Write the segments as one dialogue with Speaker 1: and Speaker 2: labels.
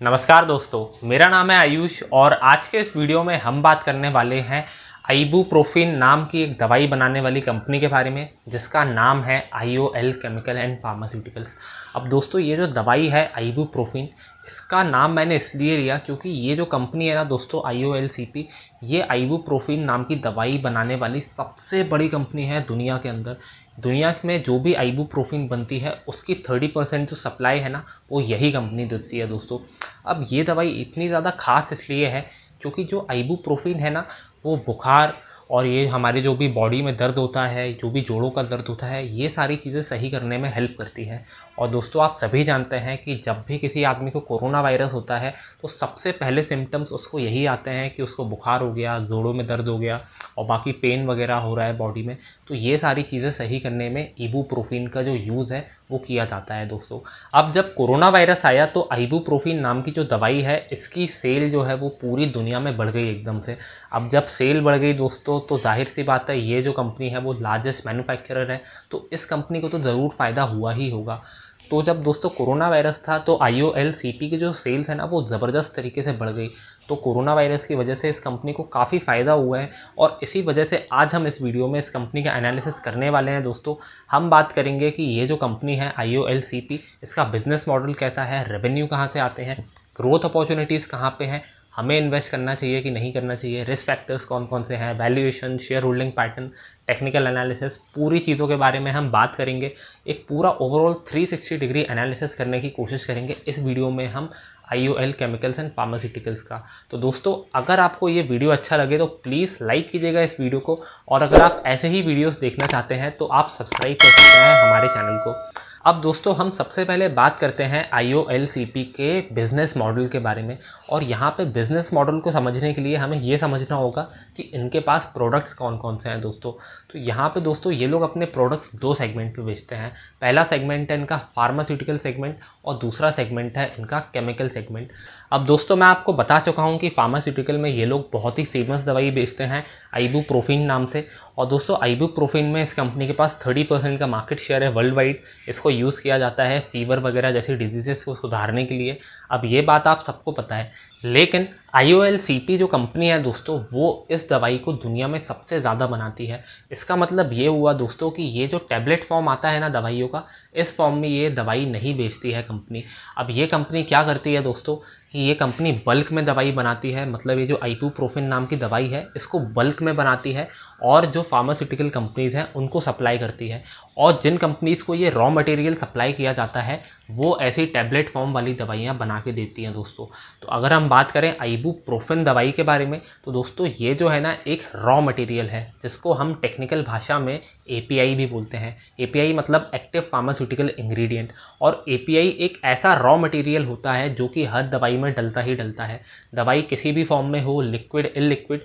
Speaker 1: नमस्कार दोस्तों, मेरा नाम है आयुष और आज के इस वीडियो में हम बात करने वाले हैं आइबुप्रोफिन नाम की एक दवाई बनाने वाली कंपनी के बारे में, जिसका नाम है IOL केमिकल एंड फार्मास्यूटिकल्स। अब दोस्तों, ये जो दवाई है आइबुप्रोफिन, इसका नाम मैंने इसलिए लिया क्योंकि ये जो कंपनी है ना दोस्तों, IOLCP, ये आइबुप्रोफिन नाम की दवाई बनाने वाली सबसे बड़ी कंपनी है दुनिया के अंदर। दुनिया में जो भी आइबुप्रोफिन बनती है उसकी 30% जो सप्लाई है ना, वो यही कंपनी देती है दोस्तों। अब ये दवाई इतनी ज़्यादा खास इसलिए है क्योंकि जो आइबुप्रोफिन है ना, वो बुखार और ये हमारे जो भी बॉडी में दर्द होता है, जो भी जोड़ों का दर्द होता है, ये सारी चीज़ें सही करने में हेल्प करती है। और दोस्तों, आप सभी जानते हैं कि जब भी किसी आदमी को कोरोना वायरस होता है तो सबसे पहले सिम्टम्स उसको यही आते हैं कि उसको बुखार हो गया, जोड़ों में दर्द हो गया और बाकी पेन वगैरह हो रहा है बॉडी में। तो ये सारी चीज़ें सही करने में इबुप्रोफिन का जो यूज़ है वो किया जाता है दोस्तों। अब जब कोरोना वायरस आया तो आइबुप्रोफिन नाम की जो दवाई है, इसकी सेल जो है वो पूरी दुनिया में बढ़ गई एकदम से। अब जब सेल बढ़ गई दोस्तों, तो जाहिर सी बात है, ये जो कंपनी है वो लार्जेस्ट मैन्युफैक्चरर है, तो इस कंपनी को तो ज़रूर फ़ायदा हुआ ही होगा। तो जब दोस्तों कोरोना वायरस था तो IOLCP की जो सेल्स है ना, वो ज़बरदस्त तरीके से बढ़ गई। तो कोरोना वायरस की वजह से इस कंपनी को काफ़ी फ़ायदा हुआ है और इसी वजह से आज हम इस वीडियो में इस कंपनी का एनालिसिस करने वाले हैं दोस्तों। हम बात करेंगे कि ये जो कंपनी है IOLCP, इसका बिजनेस मॉडल कैसा है, रेवेन्यू कहाँ से आते हैं, ग्रोथ अपॉर्चुनिटीज़ कहाँ पे हैं, हमें इन्वेस्ट करना चाहिए कि नहीं करना चाहिए, रिस्क फैक्टर्स कौन कौन से हैं, valuation, share holding pattern, technical analysis, पूरी चीज़ों के बारे में हम बात करेंगे। एक पूरा ओवरऑल 360 डिग्री एनालिसिस करने की कोशिश करेंगे इस वीडियो में हम IOL केमिकल्स एंड फार्मास्यूटिकल्स का। तो दोस्तों, अगर आपको ये वीडियो अच्छा लगे तो प्लीज़ लाइक कीजिएगा इस वीडियो को, और अगर आप ऐसे ही वीडियोस देखना चाहते हैं तो आप सब्सक्राइब कर सकते हैं हमारे चैनल को। अब दोस्तों, हम सबसे पहले बात करते हैं IOLCP के बिज़नेस मॉडल के बारे में। और यहाँ पे बिज़नेस मॉडल को समझने के लिए हमें ये समझना होगा कि इनके पास प्रोडक्ट्स कौन कौन से हैं दोस्तों। तो यहाँ पे दोस्तों, ये लोग अपने प्रोडक्ट्स दो सेगमेंट पे बेचते हैं। पहला सेगमेंट है इनका फार्मास्यूटिकल सेगमेंट और दूसरा सेगमेंट है इनका केमिकल सेगमेंट। अब दोस्तों, मैं आपको बता चुका हूँ कि फार्मास्यूटिकल में ये लोग बहुत ही फेमस दवाई बेचते हैं आइबुप्रोफिन नाम से। और दोस्तों, आइबुप्रोफिन में इस कंपनी के पास 30% का मार्केट शेयर है वर्ल्ड वाइड। इसको यूज़ किया जाता है फीवर वगैरह जैसी डिजीज़ेस को सुधारने के लिए। अब ये बात आप सबको पता है, लेकिन IOLCP जो कंपनी है दोस्तों, वो इस दवाई को दुनिया में सबसे ज़्यादा बनाती है। इसका मतलब ये हुआ दोस्तों कि ये जो टैबलेट फॉर्म आता है ना दवाइयों का, इस फॉर्म में ये दवाई नहीं बेचती है कंपनी। अब ये कंपनी क्या करती है दोस्तों कि ये कंपनी बल्क में दवाई बनाती है। मतलब ये जो आइबुप्रोफिन नाम की दवाई है, इसको बल्क में बनाती है और जो फार्मास्यूटिकल कंपनीज़ हैं उनको सप्लाई करती है। और जिन कंपनीज़ को ये रॉ मटेरियल सप्लाई किया जाता है, वो ऐसी टैबलेट फॉर्म वाली दवाइयाँ बना के देती हैं दोस्तों। तो अगर हम बात करें आइबुप्रोफिन दवाई के बारे में, तो दोस्तों ये जो है ना, एक रॉ मटेरियल है जिसको हम टेक्निकल भाषा में API भी बोलते हैं। API मतलब एक्टिव फार्मास्यूटिकल इंग्रेडिएंट। और API एक ऐसा रॉ मटेरियल होता है जो कि हर दवाई में डलता ही डलता है। दवाई किसी भी फॉर्म में हो, लिक्विड इलिक्विड,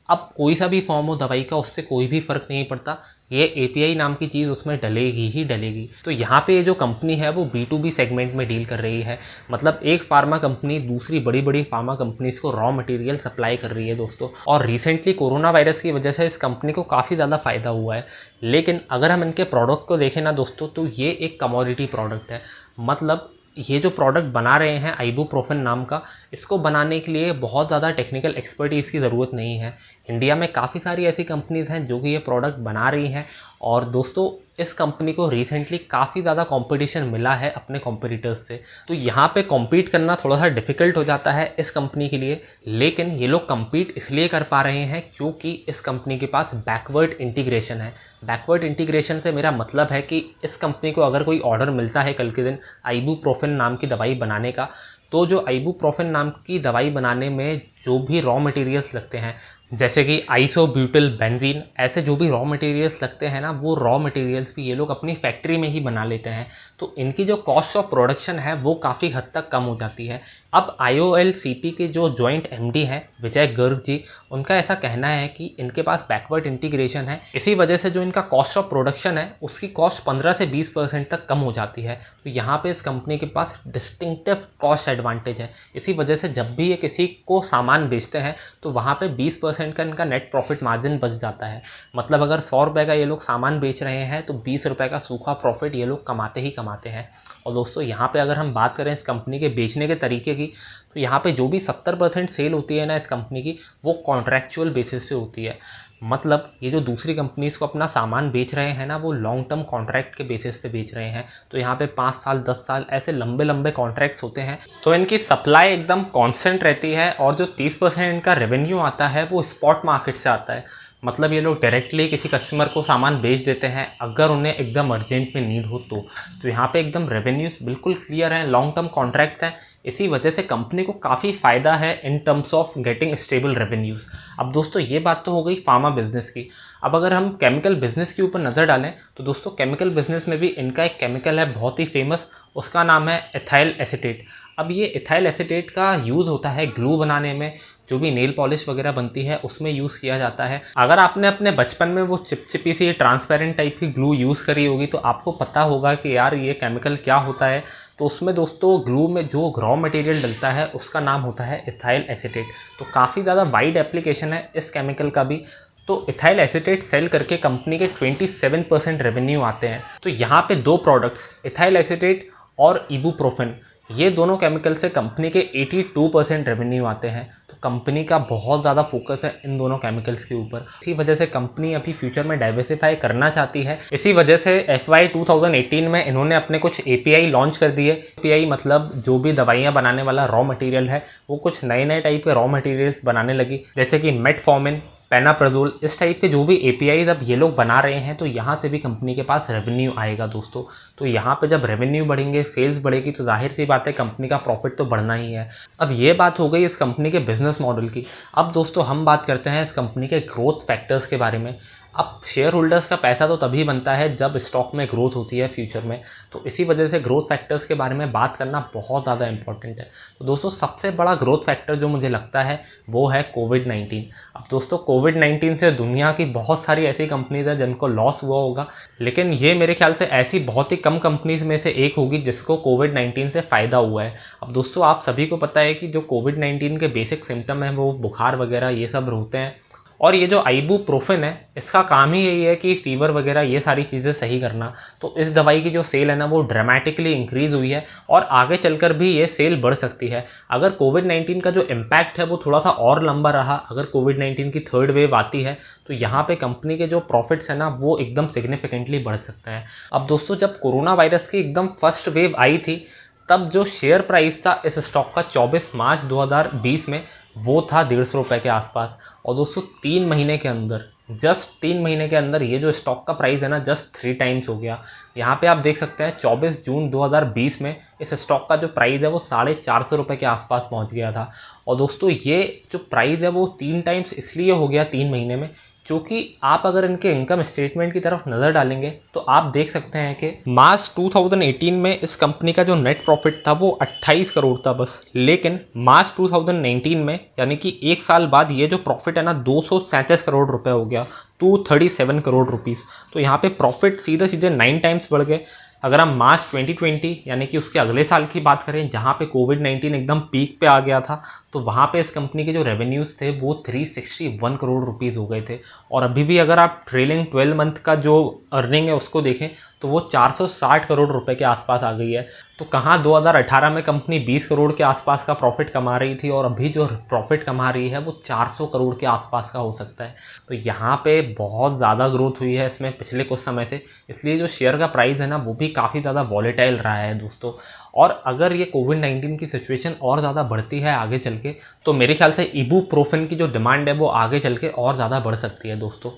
Speaker 1: अब कोई सा भी फॉर्म हो दवाई का, उससे कोई भी फर्क नहीं पड़ता, ये API नाम की चीज़ उसमें डलेगी ही डलेगी। तो यहाँ पे ये जो कंपनी है वो B2B सेगमेंट में डील कर रही है। मतलब एक फार्मा कंपनी दूसरी बड़ी बड़ी फार्मा कंपनीज को रॉ मटेरियल सप्लाई कर रही है दोस्तों। और रिसेंटली कोरोना वायरस की वजह से इस कंपनी को काफ़ी ज़्यादा फायदा हुआ है। लेकिन अगर हम इनके प्रोडक्ट को देखें ना दोस्तों, तो ये एक कमोडिटी प्रोडक्ट है। मतलब ये जो प्रोडक्ट बना रहे हैं आइबुप्रोफिन नाम का, इसको बनाने के लिए बहुत ज़्यादा टेक्निकल एक्सपर्टीज़ की ज़रूरत नहीं है। इंडिया में काफ़ी सारी ऐसी कंपनीज़ हैं जो कि ये प्रोडक्ट बना रही हैं। और दोस्तों, इस कंपनी को रिसेंटली काफ़ी ज़्यादा कंपटीशन मिला है अपने कॉम्पिटिटर्स से। तो यहाँ पे कॉम्पीट करना थोड़ा सा डिफिकल्ट हो जाता है इस कंपनी के लिए। लेकिन ये लोग कम्पीट इसलिए कर पा रहे हैं क्योंकि इस कंपनी के पास बैकवर्ड इंटीग्रेशन है। बैकवर्ड इंटीग्रेशन से मेरा मतलब है कि इस कंपनी को अगर कोई ऑर्डर मिलता है कल के दिन आइबुप्रोफिन नाम की दवाई बनाने का, तो जो आइबुप्रोफिन नाम की दवाई बनाने में जो भी रॉ मटेरियल्स लगते हैं, जैसे कि आइसोब्यूटिल बेंजीन, ऐसे जो भी रॉ मटेरियल्स लगते हैं ना, वो रॉ मटेरियल्स भी ये लोग अपनी फैक्ट्री में ही बना लेते हैं। तो इनकी जो कॉस्ट ऑफ प्रोडक्शन है वो काफ़ी हद तक कम हो जाती है। अब IOLCP के जो जॉइंट MD हैं विजय गर्ग जी, उनका ऐसा कहना है कि इनके पास बैकवर्ड इंटीग्रेशन है, इसी वजह से जो इनका कॉस्ट ऑफ प्रोडक्शन है उसकी कॉस्ट 15 से 20% तक कम हो जाती है। तो यहाँ पे इस कंपनी के पास डिस्टिंक्टिव कॉस्ट एडवांटेज है। इसी वजह से जब भी ये किसी को सामान बेचते हैं तो वहाँ पे 20% 30% का इनका नेट प्रॉफिट मार्जिन बच जाता है। मतलब अगर 100 रुपये का ये लोग सामान बेच रहे हैं तो 20 रुपये का सूखा प्रॉफिट ये लोग कमाते ही कमाते हैं। और दोस्तों यहाँ पे अगर हम बात करें इस कंपनी के बेचने के तरीके की, तो यहाँ पे जो भी 70% सेल होती है ना इस कंपनी की, वो कॉन्ट्रैक्चुअल बेसिस पे होती है। मतलब ये जो दूसरी कंपनीज को अपना सामान बेच रहे हैं ना, वो लॉन्ग टर्म कॉन्ट्रैक्ट के बेसिस पे बेच रहे हैं। तो यहाँ पे 5 साल 10 साल ऐसे लंबे लंबे कॉन्ट्रैक्ट्स होते हैं। तो इनकी सप्लाई एकदम कांस्टेंट रहती है और जो 30% इनका रेवेन्यू आता है वो स्पॉट मार्केट से आता है। मतलब ये लोग डायरेक्टली किसी कस्टमर को सामान बेच देते हैं अगर उन्हें एकदम अर्जेंट में नीड हो तो यहाँ पे एकदम रेवेन्यूज बिल्कुल क्लियर हैं, लॉन्ग टर्म कॉन्ट्रैक्ट्स हैं। इसी वजह से कंपनी को काफ़ी फ़ायदा है in terms of getting stable revenues. अब दोस्तों ये बात तो हो गई फार्मा बिजनेस की। अब अगर हम केमिकल बिजनेस के ऊपर नज़र डालें तो दोस्तों केमिकल बिजनेस में भी इनका एक केमिकल है बहुत ही फेमस, उसका नाम है एथाइल एसीटेट। अब ये एथाइल एसीटेट का यूज़ होता है ग्लू बनाने में, जो भी नेल पॉलिश वगैरह बनती है उसमें यूज़ किया जाता है। अगर आपने अपने बचपन में वो चिपचिपी सी ट्रांसपेरेंट टाइप की ग्लू यूज़ करी होगी तो आपको पता होगा कि यार ये केमिकल क्या होता है। तो उसमें दोस्तों ग्लू में जो रॉ मटेरियल डलता है उसका नाम होता है एथाइल एसीटेट। तो काफ़ी ज़्यादा वाइड एप्लीकेशन है इस केमिकल का भी। तो एथाइल एसीटेट सेल करके कंपनी के 27% रेवेन्यू आते हैं। तो यहाँ पे दो प्रोडक्ट्स एथाइल एसीटेट और इबुप्रोफेन, ये दोनों केमिकल से कंपनी के 82% रेवेन्यू आते हैं। तो कंपनी का बहुत ज़्यादा फोकस है इन दोनों केमिकल्स के ऊपर। इसी वजह से कंपनी अभी फ्यूचर में डाइवर्सिफाई करना चाहती है। इसी वजह से FY 2018 में इन्होंने अपने कुछ API लॉन्च कर दिए। API मतलब जो भी दवाइयाँ बनाने वाला रॉ मटेरियल है, वो कुछ नए नए टाइप के रॉ मटेरियल्स बनाने लगी, जैसे कि मेटफॉर्मिन, पेनाप्राजोल, इस टाइप के जो भी APIs अब ये लोग बना रहे हैं। तो यहाँ से भी कंपनी के पास रेवेन्यू आएगा दोस्तों। तो यहाँ पे जब रेवेन्यू बढ़ेंगे, सेल्स बढ़ेगी, तो जाहिर सी बात है कंपनी का प्रॉफिट तो बढ़ना ही है। अब ये बात हो गई इस कंपनी के बिजनेस मॉडल की। अब दोस्तों हम बात करते हैं इस कंपनी के ग्रोथ फैक्टर्स के बारे में। अब शेयर होल्डर्स का पैसा तो तभी बनता है जब स्टॉक में ग्रोथ होती है फ्यूचर में। तो इसी वजह से ग्रोथ फैक्टर्स के बारे में बात करना बहुत ज़्यादा इंपॉर्टेंट है। तो दोस्तों सबसे बड़ा ग्रोथ फैक्टर जो मुझे लगता है वो है कोविड-19। अब दोस्तों कोविड-19 से दुनिया की बहुत सारी ऐसी कंपनीज है जिनको लॉस हुआ होगा, लेकिन ये मेरे ख्याल से ऐसी बहुत ही कम कंपनीज में से एक होगी जिसको कोविड-19 से फ़ायदा हुआ है। अब दोस्तों आप सभी को पता है कि जो कोविड-19 के बेसिक सिम्टम हैं वो बुखार वगैरह ये सब होते हैं। और ये जो आइबुप्रोफेन है इसका काम ही यही है कि फीवर वगैरह ये सारी चीज़ें सही करना। तो इस दवाई की जो सेल है ना वो ड्रामेटिकली इंक्रीज हुई है और आगे चलकर भी ये सेल बढ़ सकती है। अगर कोविड-19 का जो इम्पैक्ट है वो थोड़ा सा और लंबा रहा, अगर कोविड-19 की थर्ड वेव आती है, तो यहाँ पे कंपनी के जो प्रॉफिट्स है ना वो एकदम सिग्निफिकेंटली बढ़ सकते हैं। अब दोस्तों जब कोरोना वायरस की एकदम फर्स्ट वेव आई थी, तब जो शेयर प्राइस था इस स्टॉक का 24 मार्च 2020 में वो था 150 रुपये के आसपास। और दोस्तों 3 महीने के अंदर, जस्ट 3 महीने के अंदर ये जो स्टॉक का प्राइस है ना जस्ट 3 टाइम्स हो गया। यहाँ पे आप देख सकते हैं 24 जून 2020 में इस स्टॉक का जो प्राइस है वो 450 रुपये के आसपास पहुँच गया था। और दोस्तों ये जो प्राइस है वो 3 टाइम्स इसलिए हो गया 3 महीने में, क्योंकि आप अगर इनके इनकम स्टेटमेंट की तरफ नज़र डालेंगे तो आप देख सकते हैं कि मार्च 2018 में इस कंपनी का जो नेट प्रॉफिट था वो 28 करोड़ था बस। लेकिन मार्च 2019 में यानी कि 1 साल बाद ये जो प्रॉफिट है ना 237 करोड़ रुपए हो गया, 237 करोड़ रुपीस। तो यहाँ पे प्रॉफिट सीधे सीधे 9 टाइम्स बढ़ गए। अगर हम मार्च 2020 यानी कि उसके अगले साल की बात करें जहाँ पे कोविड-19 एकदम पीक पे आ गया था, तो वहाँ पे इस कंपनी के जो रेवेन्यूज़ थे वो 361 करोड़ रुपीज़ हो गए थे। और अभी भी अगर आप ट्रेलिंग 12 मंथ का जो अर्निंग है उसको देखें तो वो 460 करोड़ रुपए के आसपास आ गई है। तो कहाँ 2018 में कंपनी 20 करोड़ के आसपास का प्रॉफिट कमा रही थी और अभी जो प्रॉफिट कमा रही है वो 400 करोड़ के आसपास का हो सकता है। तो यहाँ पे बहुत ज़्यादा ग्रोथ हुई है इसमें पिछले कुछ समय से, इसलिए जो शेयर का प्राइस है ना वो भी काफ़ी ज़्यादा वॉलेटाइल रहा है दोस्तों। और अगर ये कोविड-19 की सिचुएशन और ज़्यादा बढ़ती है आगे चल के, तो मेरे ख्याल से इबुप्रोफेन की जो डिमांड है वो आगे चल के और ज़्यादा बढ़ सकती है दोस्तों।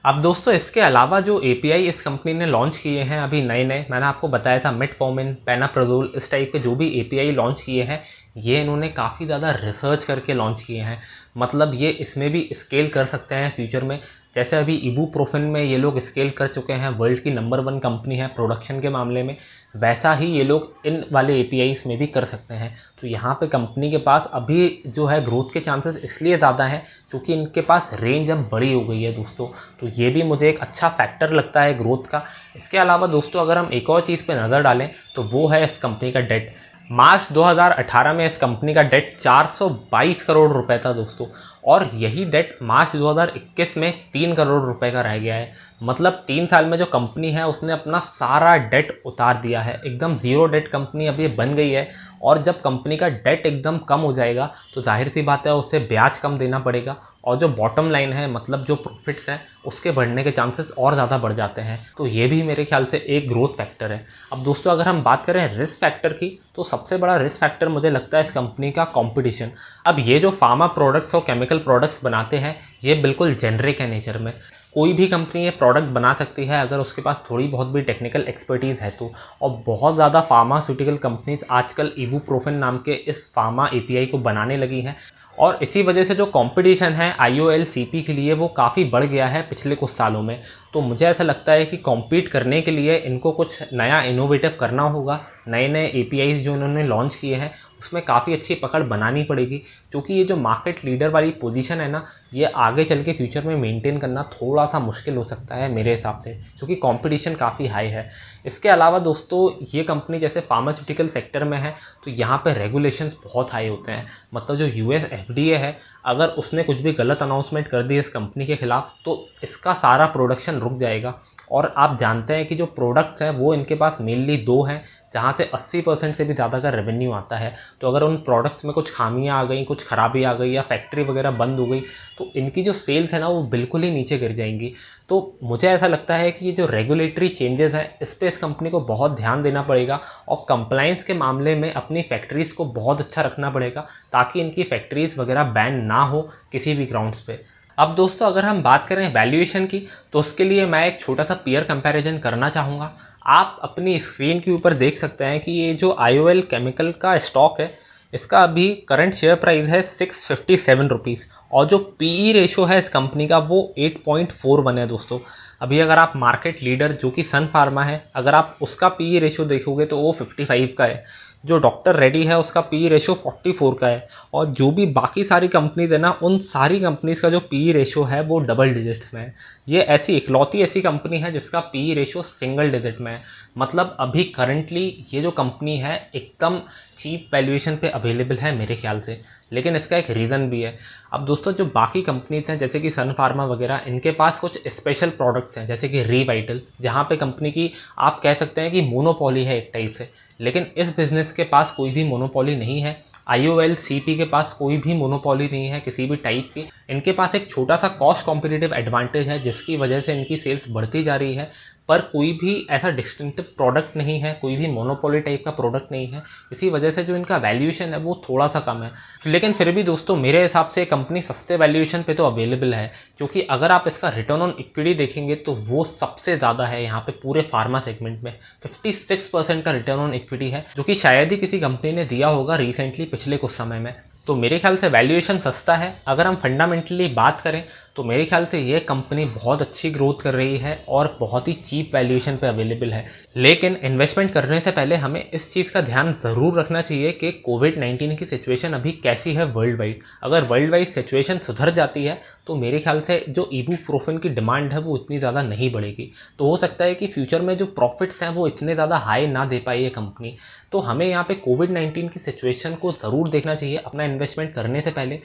Speaker 1: अब दोस्तों इसके अलावा जो API इस कंपनी ने लॉन्च किए हैं अभी नए नए, मैंने आपको बताया था मेटफॉर्मिन, पेनाप्राजोल, इस टाइप के जो भी API लॉन्च किए हैं ये इन्होंने काफ़ी ज़्यादा रिसर्च करके लॉन्च किए हैं। मतलब ये इसमें भी स्केल कर सकते हैं फ्यूचर में, जैसे अभी इबुप्रोफेन में ये लोग स्केल कर चुके हैं, वर्ल्ड की नंबर 1 कंपनी है प्रोडक्शन के मामले में, वैसा ही ये लोग इन वाले APIs में भी कर सकते हैं। तो यहाँ पे कंपनी के पास अभी जो है ग्रोथ के चांसेस इसलिए ज़्यादा हैं क्योंकि इनके पास रेंज अब बड़ी हो गई है दोस्तों। तो ये भी मुझे एक अच्छा फैक्टर लगता है ग्रोथ का। इसके अलावा दोस्तों अगर हम एक और चीज़ पे नज़र डालें तो वो है इस कंपनी का डेट। मार्च 2018 में इस कंपनी का डेट 422 करोड़ रुपए था दोस्तों, और यही डेट मार्च 2021 में 3 करोड़ रुपए का रह गया है। मतलब 3 साल में जो कंपनी है उसने अपना सारा डेट उतार दिया है, एकदम जीरो डेट कंपनी अब ये बन गई है। और जब कंपनी का डेट एकदम कम हो जाएगा तो जाहिर सी बात है उससे ब्याज कम देना पड़ेगा, और जो बॉटम लाइन है मतलब जो प्रॉफिट्स हैं उसके बढ़ने के चांसेस और ज़्यादा बढ़ जाते हैं। तो ये भी मेरे ख्याल से एक ग्रोथ फैक्टर है। अब दोस्तों अगर हम बात करें रिस्क फैक्टर की, तो सबसे बड़ा रिस्क फैक्टर मुझे लगता है इस कंपनी का कंपटीशन। अब ये जो फार्मा प्रोडक्ट्स और केमिकल प्रोडक्ट्स बनाते हैं ये बिल्कुल जेनरिक है नेचर में। कोई भी कंपनी ये प्रोडक्ट बना सकती है अगर उसके पास थोड़ी बहुत भी टेक्निकल एक्सपर्टीज़ है तो। और बहुत ज़्यादा फार्मास्यूटिकल कंपनीज आजकल इबुप्रोफेन नाम के इस फार्मा एपीआई को बनाने लगी हैं, और इसी वजह से जो कंपटीशन है IOL-CP के लिए वो काफ़ी बढ़ गया है पिछले कुछ सालों में। तो मुझे ऐसा लगता है कि कॉम्पीट करने के लिए इनको कुछ नया इनोवेटिव करना होगा। नए नए APIs जो इन्होंने लॉन्च किए हैं उसमें काफ़ी अच्छी पकड़ बनानी पड़ेगी, क्योंकि ये जो मार्केट लीडर वाली पोजीशन है ना, ये आगे चल के फ्यूचर में मेंटेन करना थोड़ा सा मुश्किल हो सकता है मेरे हिसाब से, क्योंकि कंपटीशन काफ़ी हाई है। इसके अलावा दोस्तों ये कंपनी जैसे फार्मास्यूटिकल सेक्टर में है तो यहाँ पे रेगुलेशंस बहुत हाई होते हैं। मतलब जो US FDA है, अगर उसने कुछ भी गलत अनाउंसमेंट कर दी इस कंपनी के खिलाफ तो इसका सारा प्रोडक्शन रुक जाएगा। और आप जानते हैं कि जो प्रोडक्ट्स हैं वो इनके पास मेनली दो हैं जहाँ से 80% से भी ज़्यादा का रेवेन्यू आता है। तो अगर उन प्रोडक्ट्स में कुछ खामियां आ गई, कुछ खराबी आ गई या फैक्ट्री वगैरह बंद हो गई तो इनकी जो सेल्स है ना वो बिल्कुल ही नीचे गिर जाएंगी। तो मुझे ऐसा लगता है कि ये जो रेगुलेटरी चेंजेस हैं इस पर इस कंपनी को बहुत ध्यान देना पड़ेगा, और कंप्लाइंस के मामले में अपनी फैक्ट्रीज़ को बहुत अच्छा रखना पड़ेगा ताकि इनकी फैक्ट्रीज़ वगैरह बैन ना हो किसी भी ग्राउंड्स पे। अब दोस्तों अगर हम बात करें वैल्यूएशन की तो उसके लिए मैं एक छोटा सा पीयर कंपैरिजन करना चाहूँगा। आप अपनी स्क्रीन के ऊपर देख सकते हैं कि ये जो IOL केमिकल का स्टॉक है इसका अभी करंट शेयर प्राइस है 657 रुपीज़, और जो PE रेशो है इस कंपनी का वो 8.41 है दोस्तों। अभी अगर आप मार्केट लीडर जो कि सन फार्मा है, अगर आप उसका PE रेशो देखोगे तो वो 55 का है। जो डॉक्टर रेड्डी है उसका PE रेशो 44 का है, और जो भी बाकी सारी कंपनीज है ना उन सारी कंपनीज का जो PE रेशो है वो डबल डिजिट्स में है। ये ऐसी इकलौती ऐसी कंपनी है जिसका PE रेशो सिंगल डिजिट में है। मतलब अभी करंटली ये जो कंपनी है एकदम चीप वैल्यूएशन पे अवेलेबल है मेरे ख्याल से, लेकिन इसका एक रीज़न भी है। अब दोस्तों जो बाकी कंपनीज हैं जैसे कि सन फार्मा वगैरह, इनके पास कुछ स्पेशल प्रोडक्ट्स हैं जैसे कि रीवाइटल, जहाँ पे कंपनी की आप कह सकते हैं कि मोनोपोली है एक टाइप से। लेकिन इस बिज़नेस के पास कोई भी मोनोपोली नहीं है। IOL-CP के पास कोई भी मोनोपोली नहीं है किसी भी टाइप की। इनके पास एक छोटा सा कॉस्ट कॉम्पिटिटिव एडवांटेज है जिसकी वजह से इनकी सेल्स बढ़ती जा रही है, पर कोई भी ऐसा डिस्टिंक्टिव प्रोडक्ट नहीं है, कोई भी मोनोपोली टाइप का प्रोडक्ट नहीं है। इसी वजह से जो इनका वैल्यूएशन है वो थोड़ा सा कम है। लेकिन फिर भी दोस्तों मेरे हिसाब से कंपनी सस्ते वैल्यूएशन पे तो अवेलेबल है, क्योंकि अगर आप इसका रिटर्न ऑन इक्विटी देखेंगे तो वो सबसे ज़्यादा है यहाँ पे पूरे फार्मा सेगमेंट में। 56% का रिटर्न ऑन इक्विटी है, जो कि शायद ही किसी कंपनी ने दिया होगा रिसेंटली पिछले कुछ समय में। तो मेरे ख्याल से वैल्यूएशन सस्ता है। अगर हम फंडामेंटली बात करें तो मेरे ख्याल से ये कंपनी बहुत अच्छी ग्रोथ कर रही है और बहुत ही चीप वैल्यूएशन पे अवेलेबल है। लेकिन इन्वेस्टमेंट करने से पहले हमें इस चीज़ का ध्यान ज़रूर रखना चाहिए कि कोविड-19 की सिचुएशन अभी कैसी है वर्ल्ड वाइड। अगर वर्ल्ड वाइड सिचुएशन सुधर जाती है तो मेरे ख्याल से जो इबुप्रोफेन की डिमांड है वो इतनी ज़्यादा नहीं बढ़ेगी। तो हो सकता है कि फ्यूचर में जो प्रॉफिट्स हैं वो इतने ज़्यादा हाई ना दे पाए ये कंपनी। तो हमें यहाँ पे कोविड-19 की सिचुएशन को ज़रूर देखना चाहिए अपना इन्वेस्टमेंट करने से पहले।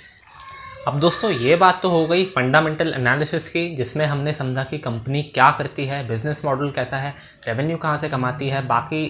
Speaker 1: अब दोस्तों ये बात तो हो गई फंडामेंटल एनालिसिस की, जिसमें हमने समझा कि कंपनी क्या करती है, बिजनेस मॉडल कैसा है, रेवेन्यू कहाँ से कमाती है, बाकी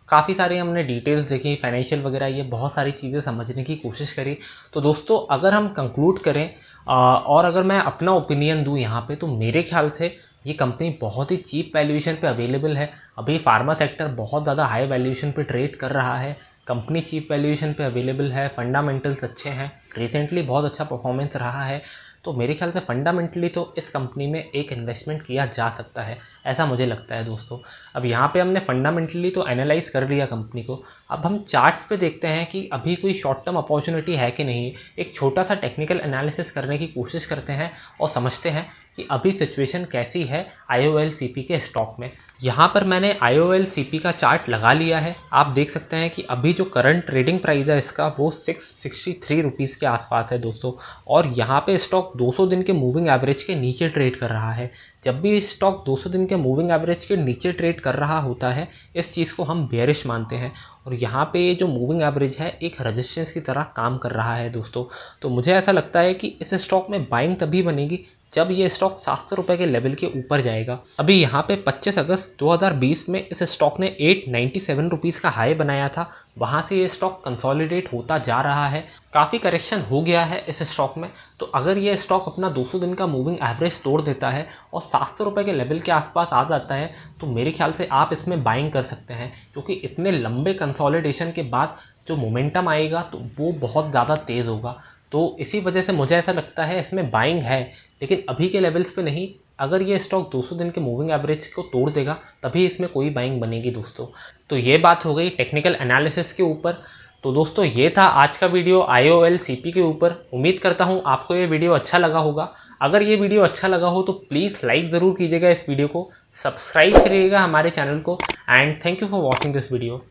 Speaker 1: काफ़ी सारी हमने डिटेल्स देखी, फाइनेंशियल वगैरह, ये बहुत सारी चीज़ें समझने की कोशिश करी। तो दोस्तों अगर हम कंक्लूड करें और अगर मैं अपना ओपिनियन दूं यहाँ पे, तो मेरे ख्याल से ये कंपनी बहुत ही चीप वैल्यूएशन पे अवेलेबल है। अभी फार्मा सेक्टर बहुत ज़्यादा हाई वैल्यूएशन पे ट्रेड कर रहा है, कंपनी चीप वैल्यूएशन पे अवेलेबल है, फंडामेंटल्स अच्छे हैं, रिसेंटली बहुत अच्छा परफॉर्मेंस रहा है। तो मेरे ख्याल से फंडामेंटली तो इस कंपनी में एक इन्वेस्टमेंट किया जा सकता है, ऐसा मुझे लगता है दोस्तों। अब यहाँ पे हमने फंडामेंटली तो एनालाइज कर लिया कंपनी को, अब हम चार्ट्स पे देखते हैं कि अभी कोई शॉर्ट टर्म अपॉर्चुनिटी है कि नहीं। एक छोटा सा टेक्निकल एनालिसिस करने की कोशिश करते हैं और समझते हैं कि अभी सिचुएशन कैसी है IOL-CP के स्टॉक में। यहाँ पर मैंने IOL-CP का चार्ट लगा लिया है। आप देख सकते हैं कि अभी जो करंट ट्रेडिंग प्राइस है इसका वो 663 रुपीज़ के आसपास है दोस्तों, और यहाँ पे स्टॉक 200 दिन के मूविंग एवरेज के नीचे ट्रेड कर रहा है। जब भी स्टॉक 200 दिन के मूविंग एवरेज के नीचे ट्रेड कर रहा होता है, इस चीज़ को हम बेयरिश मानते हैं। और यहाँ पे ये जो मूविंग एवरेज है एक रेजिस्टेंस की तरह काम कर रहा है दोस्तों। तो मुझे ऐसा लगता है कि इस स्टॉक में बाइंग तभी बनेगी जब ये स्टॉक 700 रुपये के लेवल के ऊपर जाएगा। अभी यहाँ पे 25 अगस्त 2020 में इस स्टॉक ने 897 रुपीज़ का हाई बनाया था, वहाँ से ये स्टॉक कंसोलिडेट होता जा रहा है, काफ़ी करेक्शन हो गया है इस स्टॉक में। तो अगर ये स्टॉक अपना 200 दिन का मूविंग एवरेज तोड़ देता है और 700 रुपये के लेवल के आसपास आ जाता है तो मेरे ख्याल से आप इसमें बाइंग कर सकते हैं, क्योंकि इतने लंबे कंसोलिडेशन के बाद जो मोमेंटम आएगा तो वो बहुत ज़्यादा तेज़ होगा। तो इसी वजह से मुझे ऐसा लगता है इसमें बाइंग है, लेकिन अभी के लेवल्स पे नहीं। अगर ये स्टॉक 200 दिन के मूविंग एवरेज को तोड़ देगा तभी इसमें कोई बाइंग बनेगी दोस्तों। तो ये बात हो गई टेक्निकल एनालिसिस के ऊपर। तो दोस्तों ये था आज का वीडियो IOL CP के ऊपर। उम्मीद करता हूँ आपको ये वीडियो अच्छा लगा होगा। अगर ये वीडियो अच्छा लगा हो तो प्लीज़ लाइक ज़रूर कीजिएगा इस वीडियो को, सब्सक्राइब करिएगा हमारे चैनल को, and thank you for watching this video.